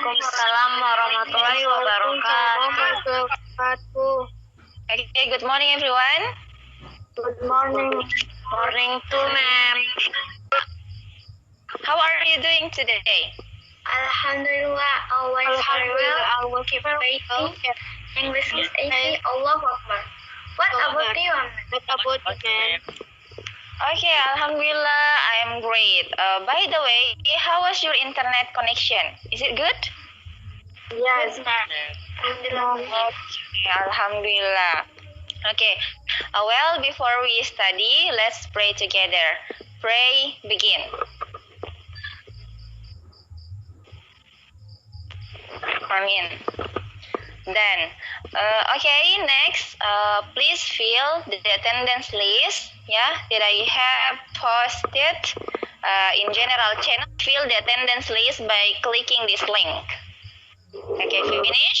Waalaikumsalam warahmatullahi wabarakatuh. Okay, good morning everyone. Good morning. Morning too, ma'am. How are you doing today? Alhamdulillah, always very well. I will keep waiting. English is easy. Allahu Akbar. What about you, ma'am? Okay, Alhamdulillah, I am great. By the way, how was your internet connection? Is it good? Yes, ma'am. Alhamdulillah. Okay, Alhamdulillah. Okay, well, before we study, let's pray together. Pray, begin. Amin. Then, okay, next, please fill the attendance list, that I have posted in general channel. Fill the attendance list by clicking this link. Okay, finish.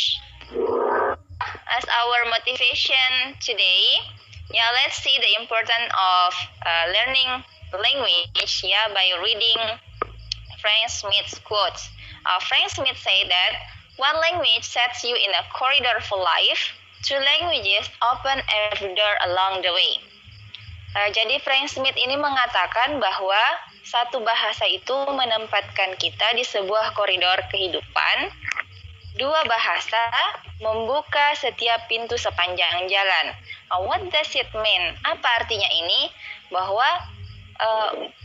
As our motivation today, let's see the importance of learning language, by reading Frank Smith's quotes. Frank Smith said that one language sets you in a corridor for life, two languages open every door along the way. Jadi Frank Smith ini mengatakan bahwa satu bahasa itu menempatkan kita di sebuah koridor kehidupan, dua bahasa membuka setiap pintu sepanjang jalan. What does it mean? Apa artinya ini? Bahwa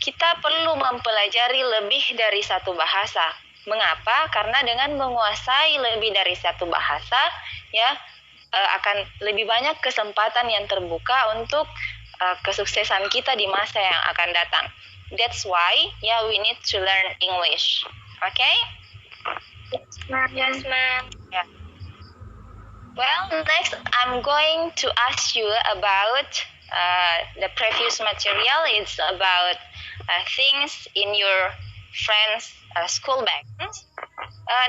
kita perlu mempelajari lebih dari satu bahasa. Mengapa? Karena dengan menguasai lebih dari satu bahasa, akan lebih banyak kesempatan yang terbuka untuk kesuksesan kita di masa yang akan datang. That's why, we need to learn English. Okay? Yes, ma'am. Yeah. Well, next I'm going to ask you about the previous material. It's about things in your friend's school bag.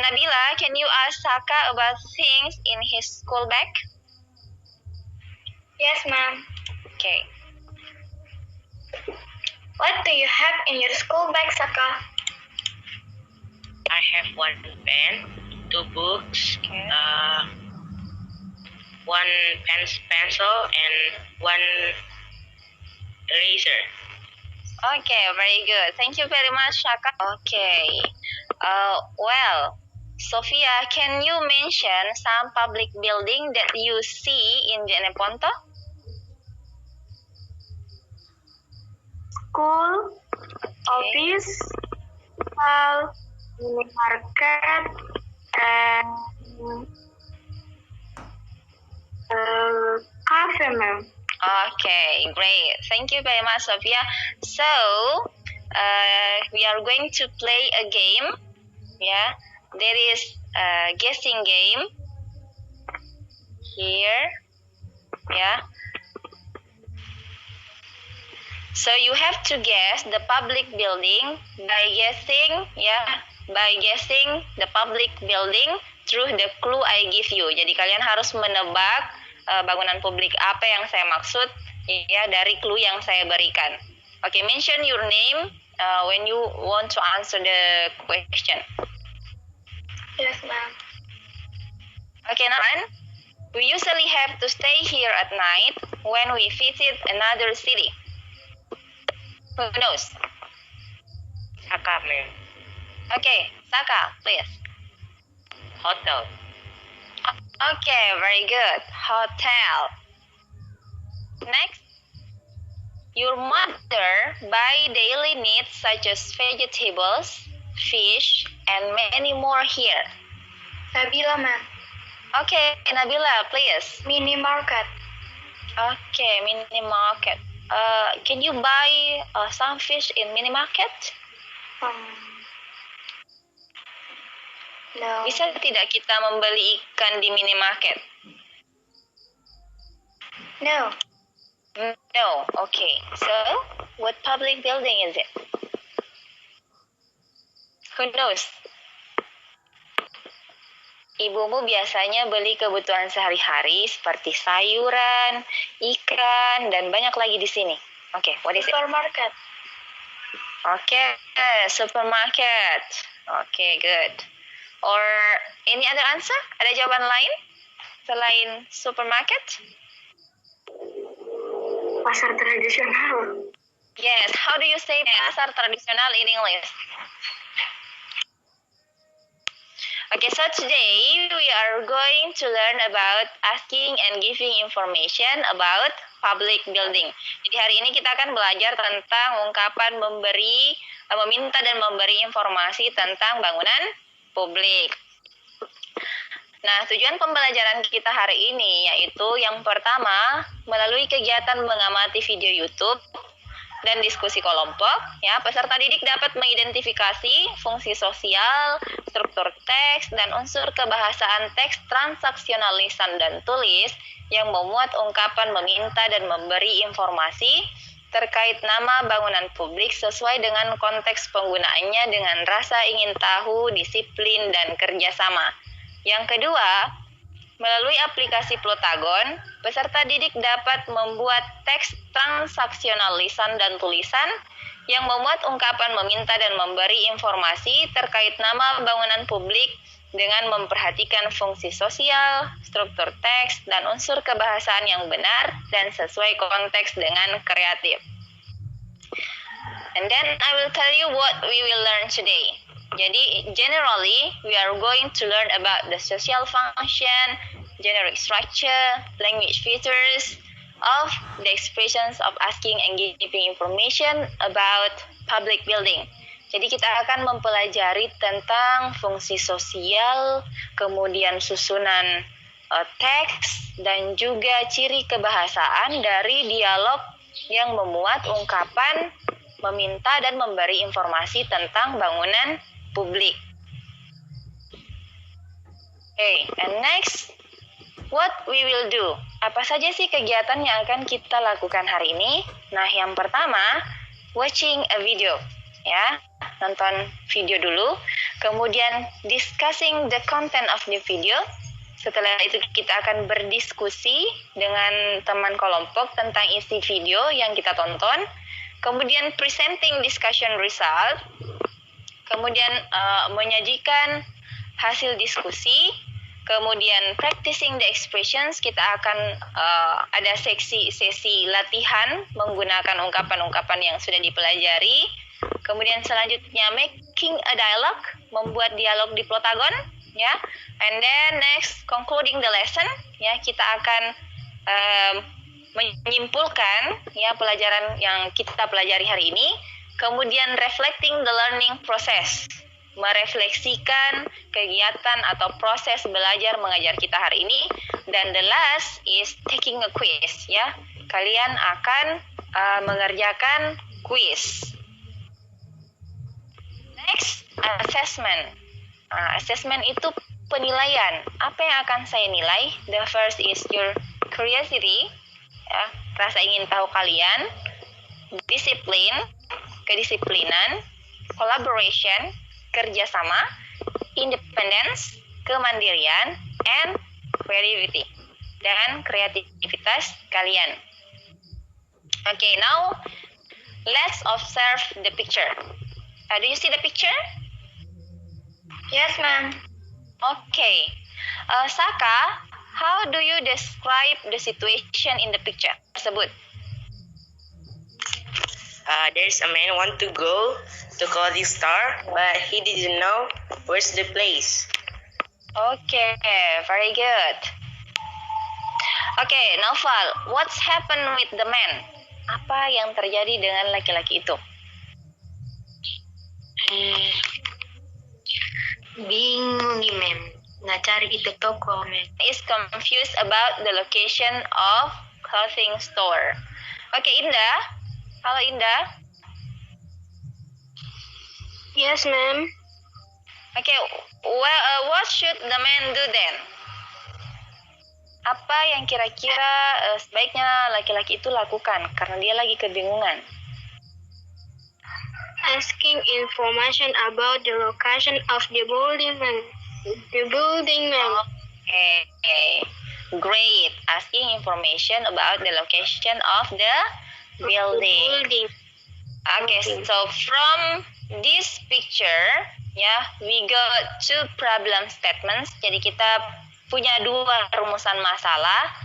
Nabila, can you ask Saka about things in his school bag? Yes, ma'am. Okay. What do you have in your school bag, Saka? I have one pen, two books, Okay. one pencil, and one eraser. Okay, very good. Thank you very much, Shaka. Okay. Well, Sophia, can you mention some public building that you see in Jeneponto? School, office, mall, minimarket, and cafe, ma'am. Okay, great. Thank you very much, Sophia. So, we are going to play a game. There is a guessing game here. So you have to guess the public building by guessing the public building through the clue I give you. Jadi kalian harus menebak bangunan publik apa yang saya maksud dari clue yang saya berikan. Okay, mention your name when you want to answer the question. Yes, ma'am. Okay, Nan, we usually have to stay here at night when we visit another city. Who knows? Saka, ma'am. Okay, Saka, please. Hotel. Okay, very good. Hotel. Next, your mother buy daily needs such as vegetables, fish, and many more here. Nabila, ma'am. Okay, Nabila, please. Mini market. Okay, mini market. Can you buy some fish in mini market? No. Bisa tidak kita membeli ikan di mini market? No. No. Okay. So, what public building is it? Who knows? Ibumu biasanya beli kebutuhan sehari-hari seperti sayuran, ikan, dan banyak lagi di sini. Okay, what is it? Supermarket. Okay, supermarket. Okay, good. Or any other answer? Ada jawaban lain selain supermarket? Pasar tradisional. Yes, how do you say pasar tradisional in English? Okay, so today we are going to learn about asking and giving information about public building. Jadi hari ini kita akan belajar tentang ungkapan meminta dan memberi informasi tentang bangunan publik. Nah, tujuan pembelajaran kita hari ini yaitu yang pertama, melalui kegiatan mengamati video YouTube dan diskusi kelompok, ya, peserta didik dapat mengidentifikasi fungsi sosial, struktur teks, dan unsur kebahasaan teks transaksional lisan dan tulis yang memuat ungkapan meminta dan memberi informasi terkait nama bangunan publik sesuai dengan konteks penggunaannya dengan rasa ingin tahu, disiplin, dan kerjasama. Yang kedua, melalui aplikasi Plotagon, peserta didik dapat membuat teks transaksional lisan dan tulisan yang memuat ungkapan meminta dan memberi informasi terkait nama bangunan publik dengan memperhatikan fungsi sosial, struktur teks, dan unsur kebahasaan yang benar dan sesuai konteks dengan kreatif. And then I will tell you what we will learn today. Jadi, generally, we are going to learn about the social function, generic structure, language features of the expressions of asking and giving information about public building. Jadi kita akan mempelajari tentang fungsi sosial, kemudian susunan teks, dan juga ciri kebahasaan dari dialog yang memuat ungkapan meminta dan memberi informasi tentang bangunan publik. Okay, and next, what we will do? Apa saja sih kegiatan yang akan kita lakukan hari ini? Nah, yang pertama, watching a video, ya, nonton video dulu. Kemudian discussing the content of the video. Setelah itu kita akan berdiskusi dengan teman kelompok tentang isi video yang kita tonton. Kemudian presenting discussion result. Kemudian menyajikan hasil diskusi, kemudian practicing the expressions, kita akan ada sesi latihan menggunakan ungkapan-ungkapan yang sudah dipelajari. Kemudian selanjutnya making a dialogue, membuat dialog di Plotagon, ya. And then next concluding the lesson, ya, kita akan menyimpulkan ya pelajaran yang kita pelajari hari ini. Kemudian reflecting the learning process, merefleksikan kegiatan atau proses belajar mengajar kita hari ini. Dan the last is taking a quiz, ya. Kalian akan mengerjakan quiz. Next, assessment. Assessment itu penilaian. Apa yang akan saya nilai? The first is your curiosity, ya, rasa ingin tahu kalian. Discipline, kedisiplinan. Collaboration, kerjasama. Independence, kemandirian. And creativity, dan kreativitas kalian. Okay, now let's observe the picture. Do you see the picture? Yes, ma'am. Okay. Saka, how do you describe the situation in the picture? Sebut. There's a man want to go to Clothing Star, but he didn't know where's the place. Okay, very good. Okay, Naufal, what's happened with the man? Apa yang terjadi dengan laki-laki itu? Bingung nih, ma'am. Nggak cari itu toko, ma'am. Is confused about the location of clothing store. Okay, Indah. Halo, Indah. Yes, ma'am. Okay, well, what should the man do then? Apa yang kira-kira sebaiknya laki-laki itu lakukan karena dia lagi kebingungan? Asking information about the location of the building, ma'am. Okay, great. Asking information about the location of the building. Okay, so from this picture, Ya, we got two problem statements. Jadi kita punya dua rumusan masalah.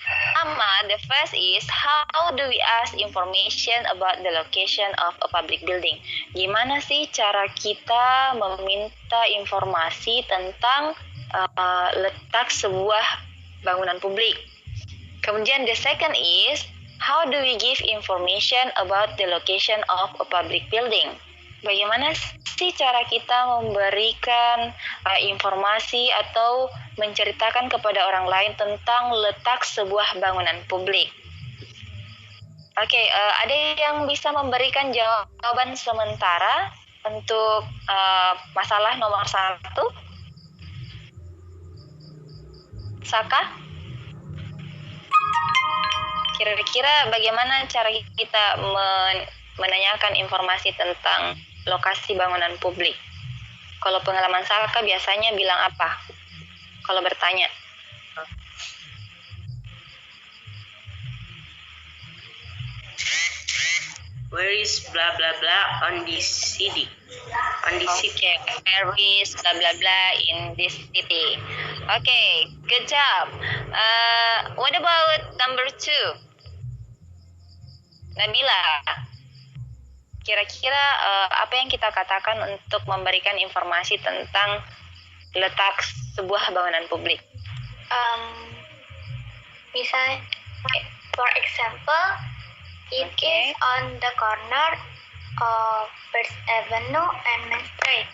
Pertama, the first is how do we ask information about the location of a public building? Gimana sih cara kita meminta informasi tentang letak sebuah bangunan publik? Kemudian the second is how do we give information about the location of a public building? Bagaimana sih cara kita memberikan informasi atau menceritakan kepada orang lain tentang letak sebuah bangunan publik? Oke, ada yang bisa memberikan jawaban sementara untuk masalah nomor 1? Saka? Kira-kira bagaimana cara kita menanyakan informasi tentang lokasi bangunan publik? Kalau pengalaman Saka biasanya bilang apa? Kalau bertanya. Where is blah blah blah on this city? On this city. Where is blah blah blah in this city? Okay, good job. What about number 2? Nabila, kira-kira apa yang kita katakan untuk memberikan informasi tentang letak sebuah bangunan publik? Misalnya, for example, it is on the corner of First Avenue and Main Street.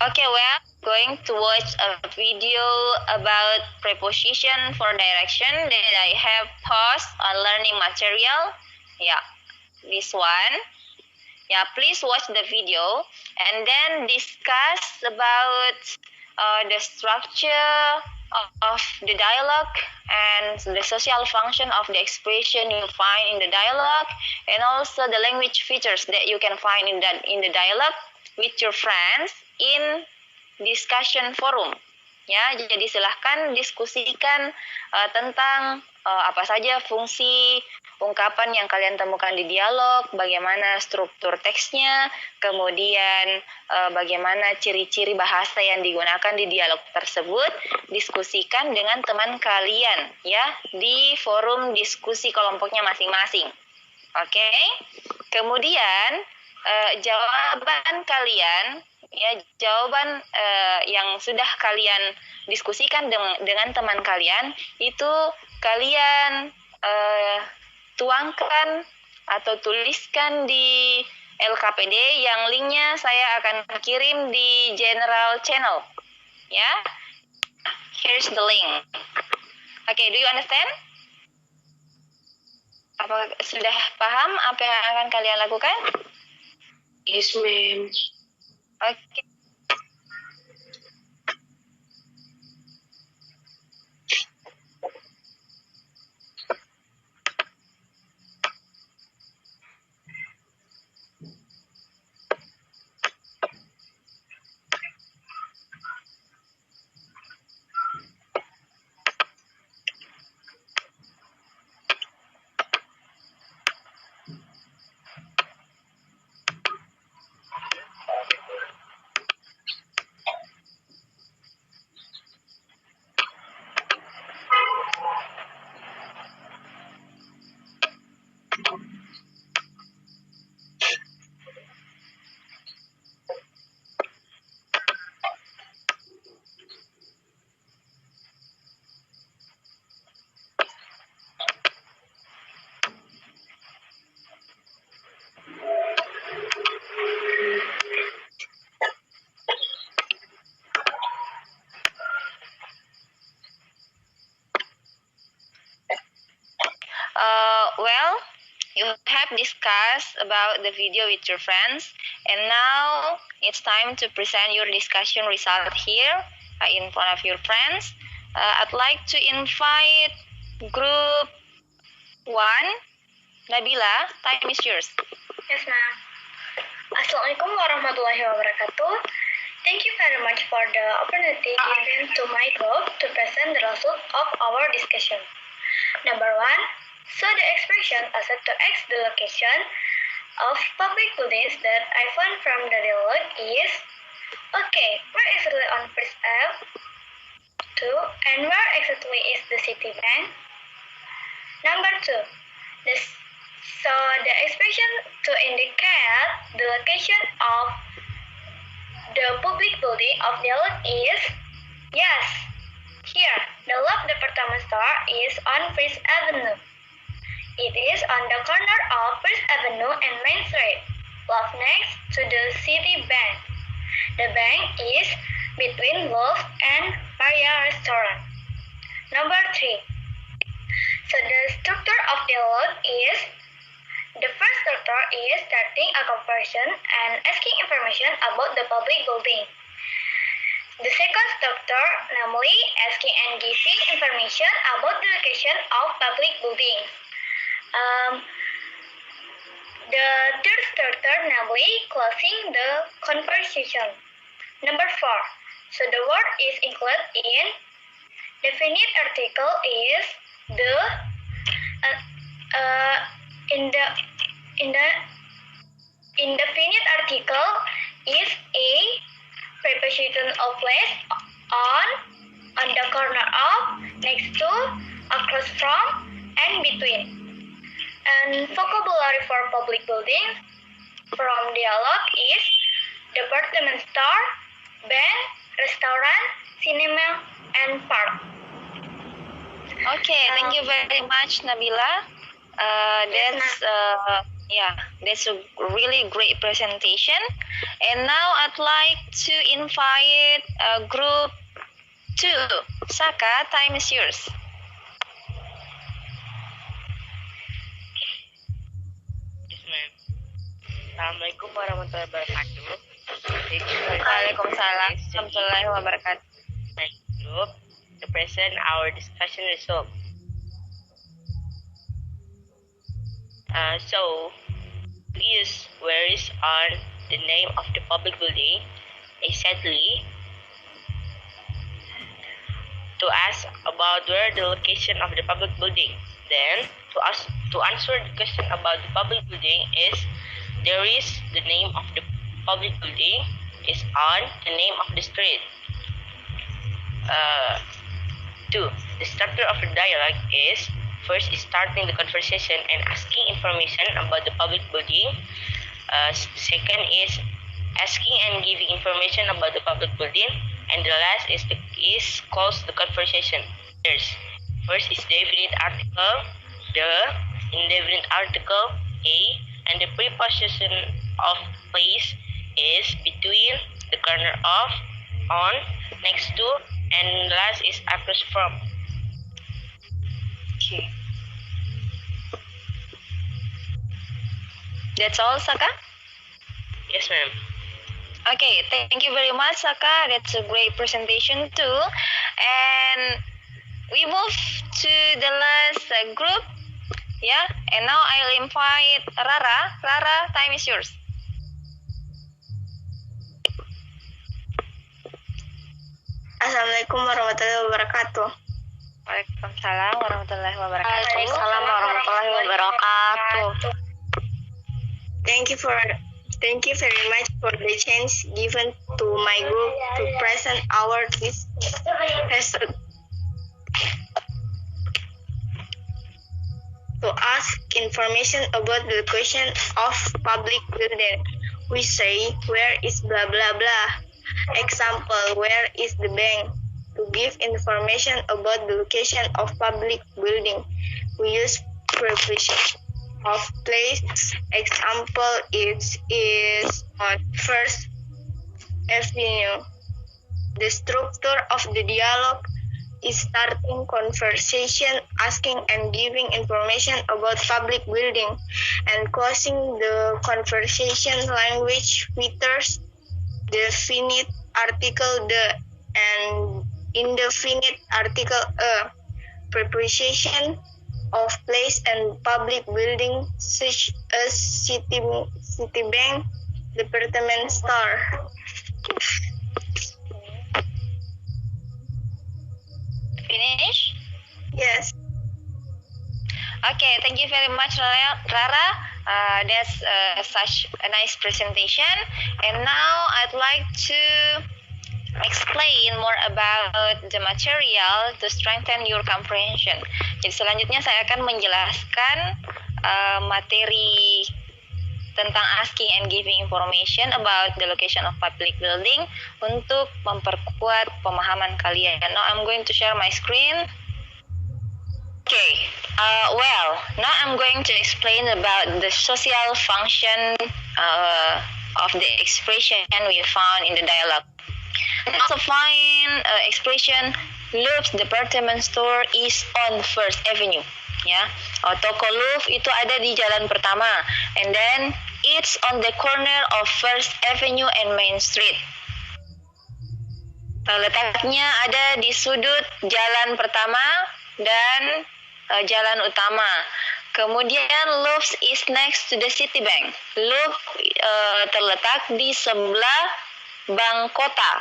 Okay, well, going to watch a video about preposition for direction that I have posted on learning material. Yeah, this one. Yeah, please watch the video and then discuss about the structure of the dialogue and the social function of the expression you find in the dialogue, and also the language features that you can find in the dialogue with your friends in discussion forum. Ya, jadi silahkan diskusikan tentang apa saja fungsi ungkapan yang kalian temukan di dialog, bagaimana struktur teksnya, kemudian bagaimana ciri-ciri bahasa yang digunakan di dialog tersebut, diskusikan dengan teman kalian ya di forum diskusi kelompoknya masing-masing. Oke? Kemudian jawaban kalian ya, jawaban yang sudah kalian diskusikan dengan teman kalian itu kalian tuangkan atau tuliskan di LKPD yang linknya saya akan kirim di general channel ya. Here's the link. Okay, do you understand? Apa sudah paham apa yang akan kalian lakukan? Yes, ma'am. Okay. Well, you have discussed about the video with your friends, and now it's time to present your discussion result here in front of your friends. I'd like to invite group 1. Nabila, time is yours. Yes, ma'am. Assalamualaikum warahmatullahi wabarakatuh. Thank you very much for the opportunity given to my group to present the result of our discussion. Number 1, so the expression asset to X the location of public buildings that I found from the dialogue is, okay, where exactly on First Ave? 2. And where exactly is the Citibank? Number 2. So the expression to indicate the location of the public building of dialogue is, yes, here, the Love department store is on First Avenue. It is on the corner of First Avenue and Main Street, Love next to the Citibank. The bank is between Love and Maria Restaurant. Number 3. So the structure of dialogue is, the first structure is starting a conversation and asking information about the public building. The second structure, namely asking and giving information about the location of public buildings. The third structure, namely closing the conversation. Number 4. So the word is included in definite article is the indefinite article is a preposition of place on the corner of, next to, across from, and between. And vocabulary for public buildings from dialogue is department store, bank, restaurant, cinema, and park. Okay, thank you very much, Nabila. That's a really great presentation. And now I'd like to invite group 2. Saka, time is yours. Yes, ma'am. Assalamualaikum warahmatullahi wabarakatuh. Waalaikumsalam warahmatullahi wabarakatuh. Group to present our discussion result. So, please, where is on the name of the public building? Exactly. To ask about where the location of the public building. Then, to answer the question about the public building is, there is the name of the public building is on the name of the street. 2. The structure of the dialogue is, first is starting the conversation and asking information about the public building. Second is asking and giving information about the public building. And the last is close the conversation. First is definite article, the indefinite article, a, and the preposition of place is between, the corner of, on, next to, and last is across from. Okay. That's all, Saka? Yes, ma'am. Okay, thank you very much, Saka. That's a great presentation too. And we move to the last group. Yeah, and now I'll invite Rara. Rara, time is yours. Assalamualaikum warahmatullahi wabarakatuh. Waalaikumsalam warahmatullahi wabarakatuh. Waalaikumsalam warahmatullahi wabarakatuh. Thank you very much for the chance given to my group to present our result. To ask information about the location of public building, we say, where is blah blah blah. Example, where is the bank? To give information about the location of public building, we use preposition of place. Example, it is on First Avenue. The structure of the dialogue is starting conversation, asking and giving information about public building, and closing the conversation language features definite article the and indefinite article a, preposition of place and public building such as Citibank, department store. Finish? Yes. Okay, thank you very much, Rara. That's such a nice presentation. And now I'd like to explain more about the material to strengthen your comprehension. Jadi selanjutnya saya akan menjelaskan materi tentang asking and giving information about the location of public building untuk memperkuat pemahaman kalian. Now I'm going to share my screen. Okay, now I'm going to explain about the social function of the expression we found in the dialogue. Also find expression Louv's department store is on First Avenue. Ya, toko Louvre itu ada di jalan pertama, and then it's on the corner of First Avenue and Main Street. Letaknya ada di sudut jalan pertama dan jalan utama. Kemudian Louvre is next to the Citibank. Louvre terletak di sebelah bank kota.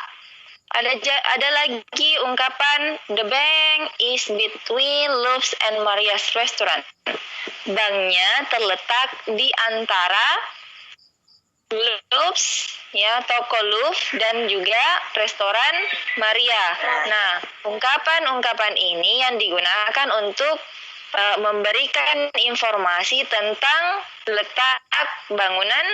Ada lagi ungkapan the bank is between Louvre and Maria's restaurant. Banknya terletak di antara Louvre, ya, toko Louvre dan juga restoran Maria. Nah, ungkapan-ungkapan ini yang digunakan untuk memberikan informasi tentang letak bangunan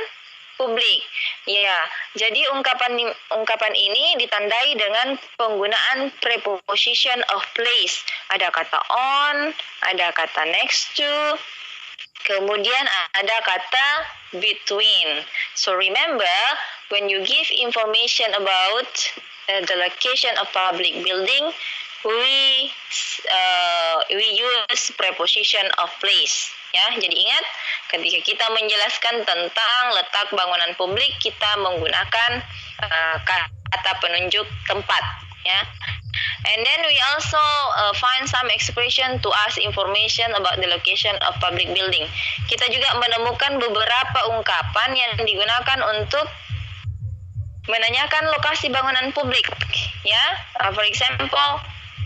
publik. Ya, jadi ungkapan ini ditandai dengan penggunaan preposition of place. Ada kata on, ada kata next to, kemudian ada kata between. So remember, when you give information about the location of public building, we use preposition of place. Ya, jadi ingat, ketika kita menjelaskan tentang letak bangunan publik, kita menggunakan kata penunjuk tempat. Ya, and then we also find some expression to ask information about the location of public building. Kita juga menemukan beberapa ungkapan yang digunakan untuk menanyakan lokasi bangunan publik. Ya, for example,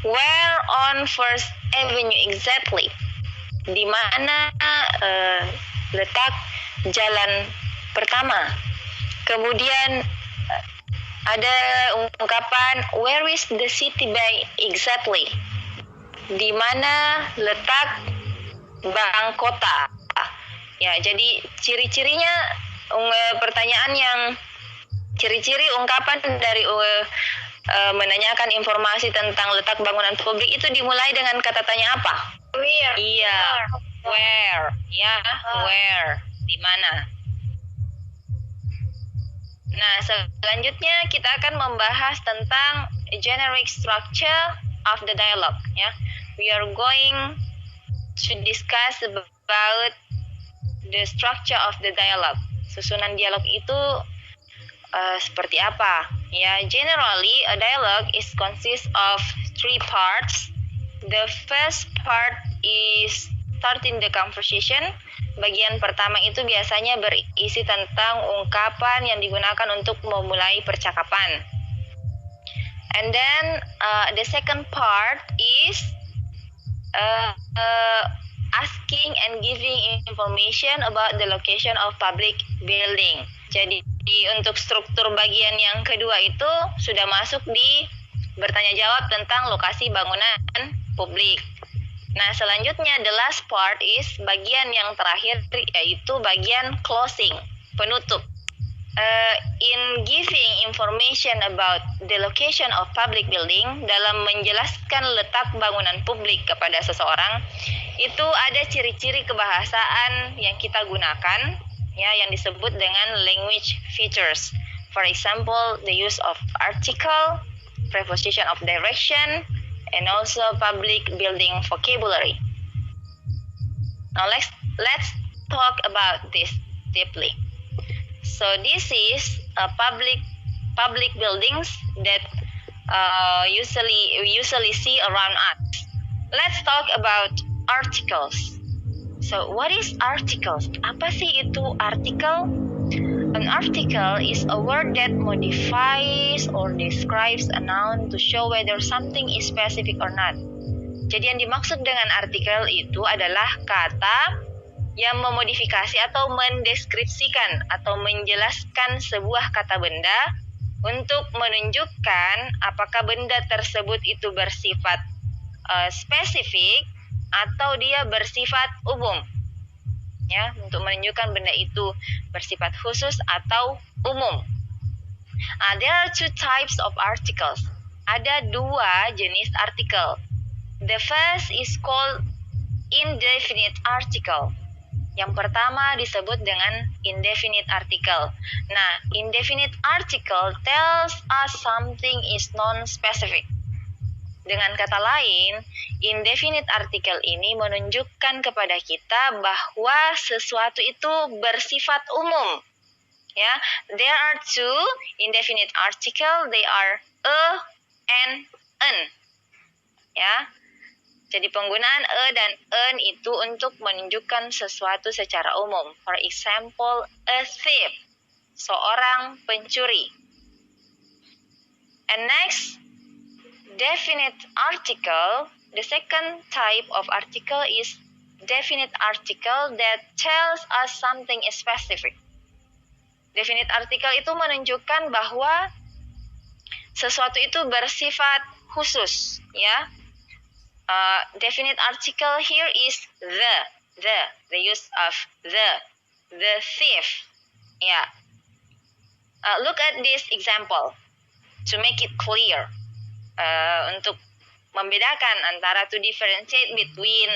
where on First Avenue exactly? Di mana letak jalan pertama. Kemudian ada ungkapan where is the Citibank exactly? Di mana letak bank kota? Ya, jadi ciri-cirinya pertanyaan yang ciri-ciri ungkapan dari menanyakan informasi tentang letak bangunan publik itu dimulai dengan kata tanya apa? Where? Iya, where? Ya, where? Di mana? Nah, selanjutnya kita akan membahas tentang generic structure of the dialogue. Ya, we are going to discuss about the structure of the dialogue. Susunan dialog itu seperti apa? Ya, generally a dialogue is consist of 3 parts. The first part is starting the conversation. Bagian pertama itu biasanya berisi tentang ungkapan yang digunakan untuk memulai percakapan. And then the second part is asking and giving information about the location of public building. Jadi untuk struktur bagian yang kedua itu sudah masuk di bertanya jawab tentang lokasi bangunan publik. Nah, selanjutnya the last part is bagian yang terakhir, yaitu bagian closing, penutup. In giving information about the location of public building, dalam menjelaskan letak bangunan publik kepada seseorang, itu ada ciri-ciri kebahasaan yang kita gunakan, ya, yang disebut dengan language features. For example, the use of article, preposition of direction, and also public building vocabulary. Now let's talk about this deeply. So this is public buildings that we usually see around us. Let's talk about articles. So what is articles? Apa sih itu article? An article is a word that modifies or describes a noun to show whether something is specific or not. Jadi yang dimaksud dengan artikel itu adalah kata yang memodifikasi atau mendeskripsikan atau menjelaskan sebuah kata benda untuk menunjukkan apakah benda tersebut itu bersifat spesifik atau dia bersifat umum. Ya, untuk menunjukkan benda itu bersifat khusus atau umum. There are two types of articles. Ada dua jenis artikel. The first is called indefinite article. Yang pertama disebut dengan indefinite article. Nah, indefinite article tells us something is non-specific. Dengan kata lain, indefinite article ini menunjukkan kepada kita bahwa sesuatu itu bersifat umum. Ya, there are two indefinite article. They are a and an. Ya. Jadi penggunaan a dan an itu untuk menunjukkan sesuatu secara umum. For example, a thief, seorang pencuri. And next, definite article. The second type of article is definite article that tells us something specific. Definite article itu menunjukkan bahwa sesuatu itu bersifat khusus, ya. Definite article here is the use of the thief. Yeah. Look at this example to make it clear. Untuk membedakan antara to differentiate between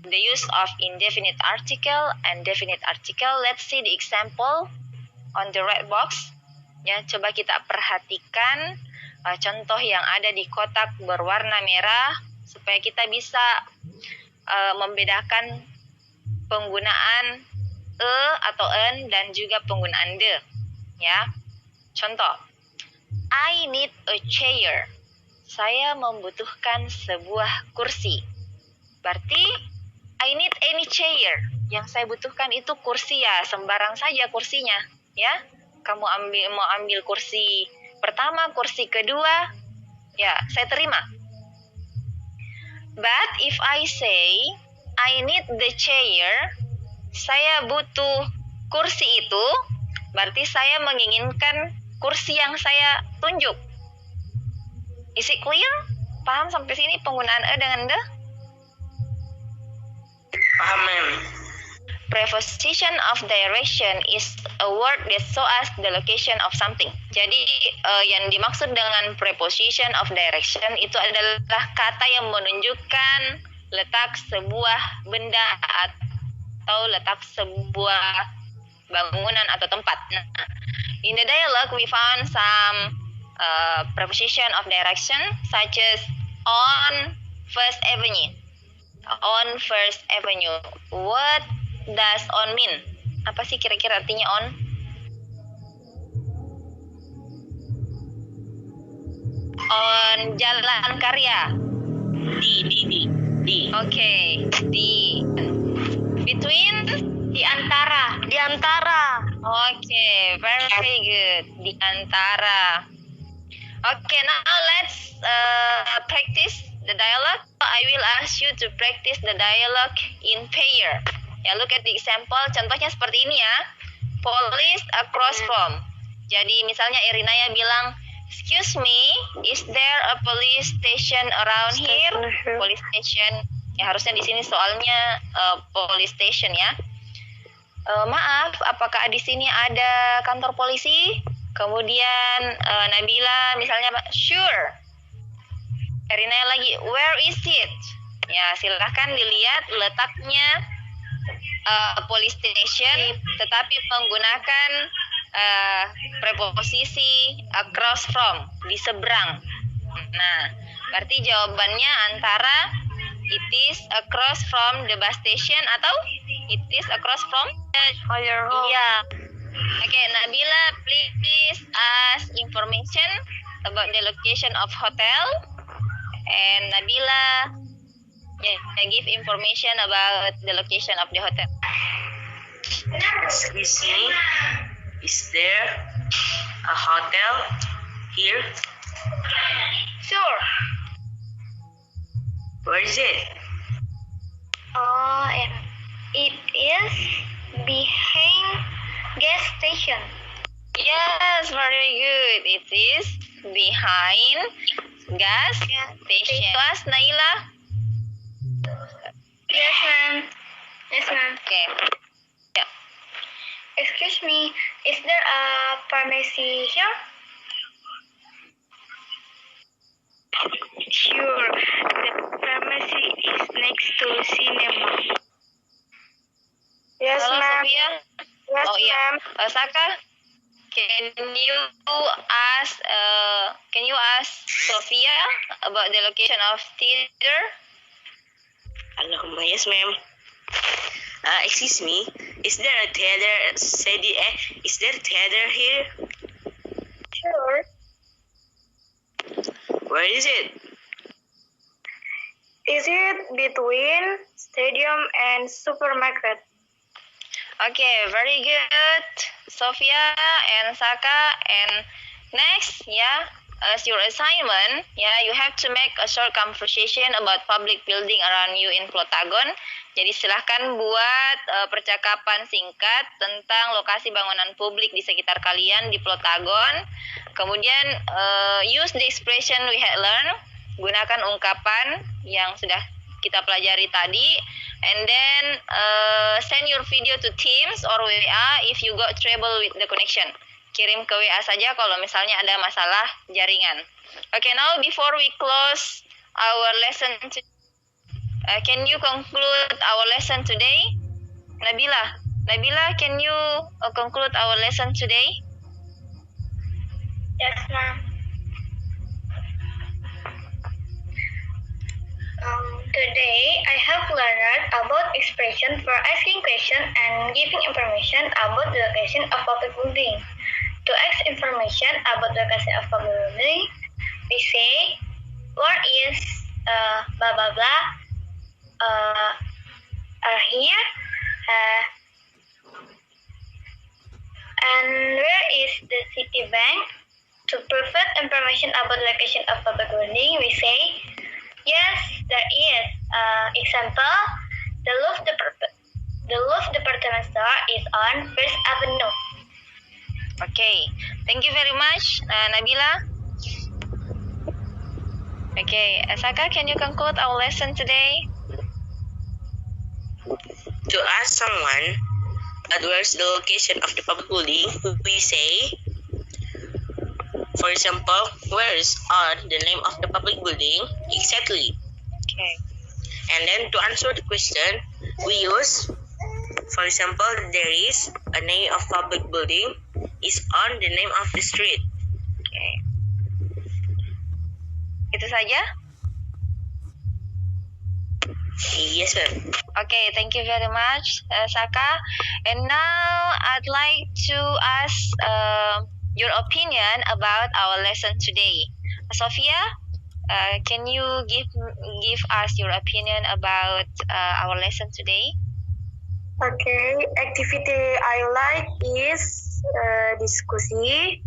the use of indefinite article and definite article. Let's see the example on the red box. Ya, coba kita perhatikan contoh yang ada di kotak berwarna merah supaya kita bisa membedakan penggunaan atau an dan juga penggunaan the. Ya. Contoh, I need a chair. Saya membutuhkan sebuah kursi. Berarti I need any chair. Yang saya butuhkan itu kursi, ya, sembarang saja kursinya, ya. Kamu mau ambil kursi pertama, kursi kedua, ya, saya terima. But if I say I need the chair, saya butuh kursi itu, berarti saya menginginkan kursi yang saya tunjuk. Is it clear? Paham sampai sini penggunaan a dengan the? Paham, ma'am. Preposition of direction is a word that shows us the location of something. Jadi yang dimaksud dengan preposition of direction itu adalah kata yang menunjukkan letak sebuah benda atau letak sebuah bangunan atau tempat. Nah, in the dialogue we found some preposition of direction such as on First Avenue. On First Avenue. What does on mean? Apa sih kira-kira artinya on? On Jalan Karya. Di. Okay, di. Between? Di antara. Di antara. Okay, very good. Di antara. Okay, now let's practice the dialogue. I will ask you to practice the dialogue in pair. Ya, look at the example. Contohnya seperti ini ya. Police across from. Jadi misalnya Irinaya bilang, excuse me, is there a police station around here? Police station. Ya, harusnya di sini soalnya police station ya. Maaf, apakah di sini ada kantor polisi? Kemudian Nabila misalnya, sure. Irinaya lagi, where is it? Ya, silahkan dilihat letaknya police station, tetapi menggunakan preposisi across from, di seberang. Nah, berarti jawabannya antara it is across from the bus station atau it is across from your home. Iya. Okay, Nabila, please ask information about the location of hotel. And Nabila, give information about the location of the hotel. Excuse me, is there a hotel here? Sure. Where is it? Oh, in It is behind gas station. Yes, very good. It is behind gas station. Kelas Naila? Yes, ma'am. Yes, ma'am. Okay. Yeah. Excuse me, is there a pharmacy here? Sure, the pharmacy is next to cinema. Yes, Halo, ma'am. Sophia? Yes, Oh, iya. ma'am. Saka, can you ask Sophia about the location of theater? Allahumma, yes, ma'am. Excuse me, is there a theater? Is there a theater here? Sure. Where is it? Is it between stadium and supermarket? Okay, very good, Sophia and Saka. And next, as your assignment, you have to make a short conversation about public building around you in Plotagon. Jadi silahkan buat percakapan singkat tentang lokasi bangunan publik di sekitar kalian di Plotagon. Kemudian use the expression we had learned. Gunakan ungkapan yang sudah kita pelajari tadi. And then send your video to Teams or WA if you got trouble with the connection. Kirim ke WA saja kalau misalnya ada masalah jaringan. Okay, now before we close our lesson, can you conclude our lesson today? Nabila, can you conclude our lesson today? Yes, ma'am. Today, I have learned about expression for asking question and giving information about the location of public building. To ask information about the location of public building, we say, where is blah blah blah here, and where is the city bank? To provide information about the location of public building, we say, yes, there is. Example, the Louvre department store is on First Avenue. Okay, thank you very much, Nabila. Okay, Saka, can you conclude our lesson today? To ask someone where's the location of the public building, we say, for example, where's on the name of the public building exactly? Okay. And then to answer the question, we use, for example, there is a name of public building is on the name of the street. Okay. Itu saja? Yes, ma'am. Okay, thank you very much, Saka. And now I'd like to ask your opinion about our lesson today. Sophia, can you give us your opinion about our lesson today? Okay, activity I like is diskusi,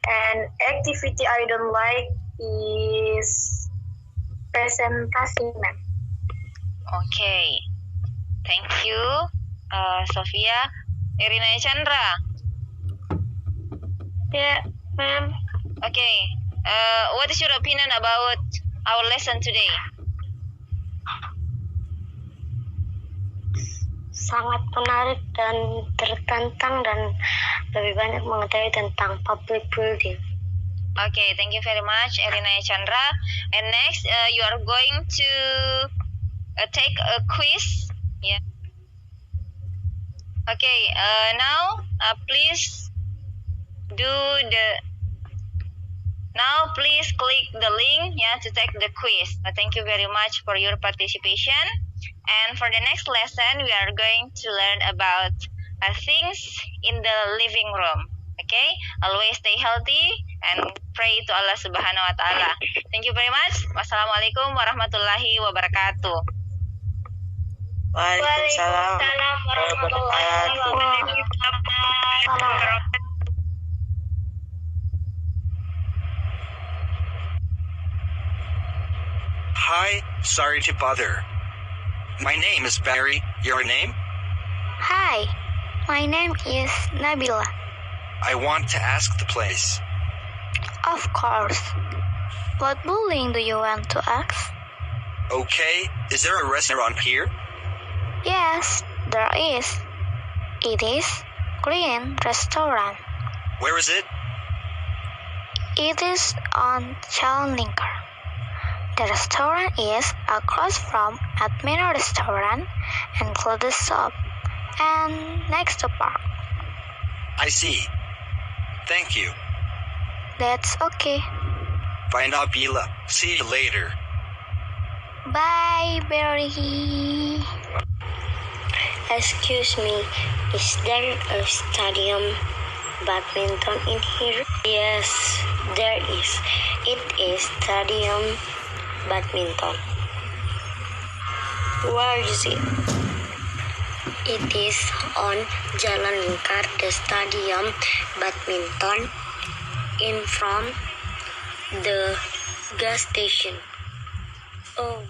and activity I don't like is presentasi, ma'am. Okay, thank you, Sophia. Irina Chandra. Yeah, ma'am. Okay, what is your opinion about our lesson today? Sangat menarik dan tertantang dan lebih banyak mengetahui tentang public building. Okay, thank you very much, Irina Chandra. And next, you are going to take a quiz. Yeah. Okay, now please please click the link to take the quiz. Thank you very much for your participation. And for the next lesson, we are going to learn about things in the living room. Okay, always stay healthy and pray to Allah Subhanahu wa Ta'ala. Thank you very much. Wassalamualaikum warahmatullahi wabarakatuh. Waalaikumsalam warahmatullahi wabarakatuh. Hi, sorry to bother. My name is Barry. Your name? Hi, my name is Nabila. I want to ask the place. Of course. What building do you want to ask? Okay, is there a restaurant here? Yes, there is. It is Green Restaurant. Where is it? It is on Challinker. The restaurant is across from Admin Restaurant and Clothes Shop and next to park. I see. Thank you. That's okay. Bye, Nabila. See you later. Bye, Berry. Excuse me, is there a stadium badminton in here? Yes, there is. It is stadium badminton. Where is it? It is on Jalan Lingkar, the stadium badminton in front the gas station. Oh.